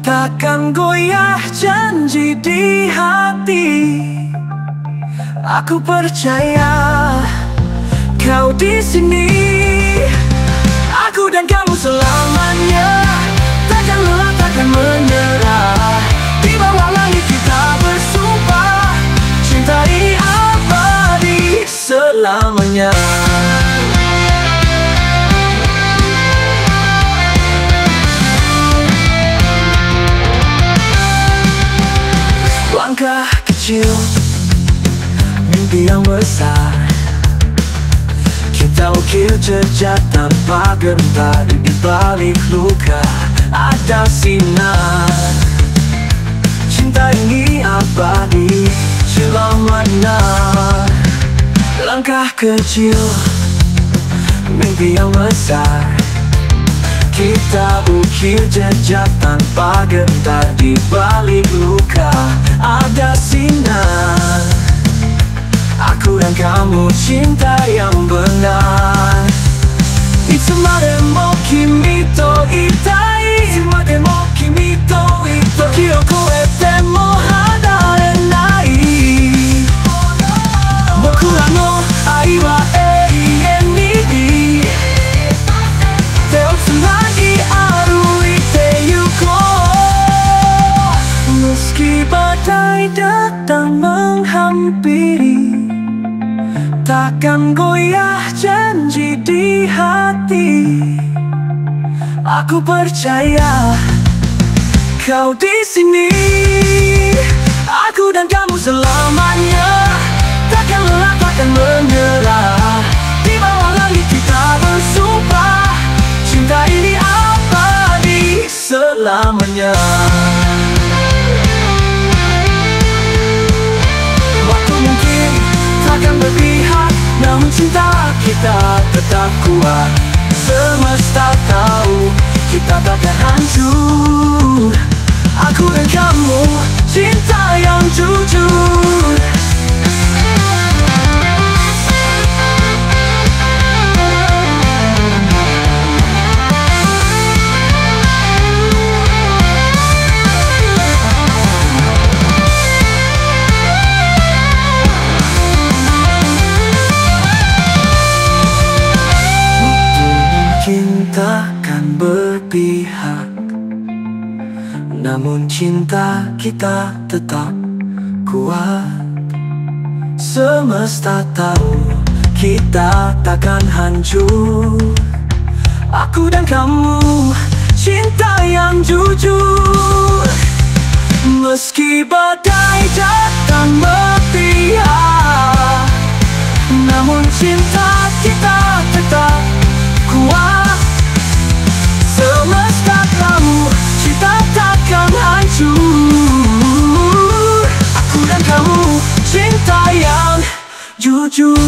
takkan goyah janji di hati. Aku percaya kau di sini. Aku dan kamu selamanya, takkan lelah, takkan menyerah. Di bawah langit kita bersumpah, cinta ini abadi selamanya. Langkah kecil, mimpi yang besar. Kita ukir jejak tanpa gentar. Di balik luka ada sinar. Cinta ini abadi selamanya. Langkah kecil, mimpi yang besar. Kita ukir jejak tanpa gentar. Di balik luka ada sinar. Aku dan kamu cinta yang benar. Itsumade mo kimi to itai. Itsumade mo kimi to itai. Toki o koete mo hadarenai. Bokura no ai wa eien ni. Te o tsunagi aruite yuko. Meski badai datang menghampiri, takkan goyah janji di hati. Aku percaya kau di sini. Aku dan kamu selamanya, takkan lelah, takkan menyerah. Di bawah langit kita bersumpah, cinta ini abadi selamanya. Waktu mungkin takkan berpihak, namun cinta kita tetap kuat. Semesta tahu kita takkan hancur. Aku dan kamu cinta yang jujur. Takkan berpihak, namun cinta kita tetap kuat. Semesta tahu kita takkan hancur. Aku dan kamu cinta yang jujur. Meski badai datang berpihak, namun cinta kita tetap kuat. Semesta tahu cinta takkan hancur. Aku dan kamu cinta yang jujur.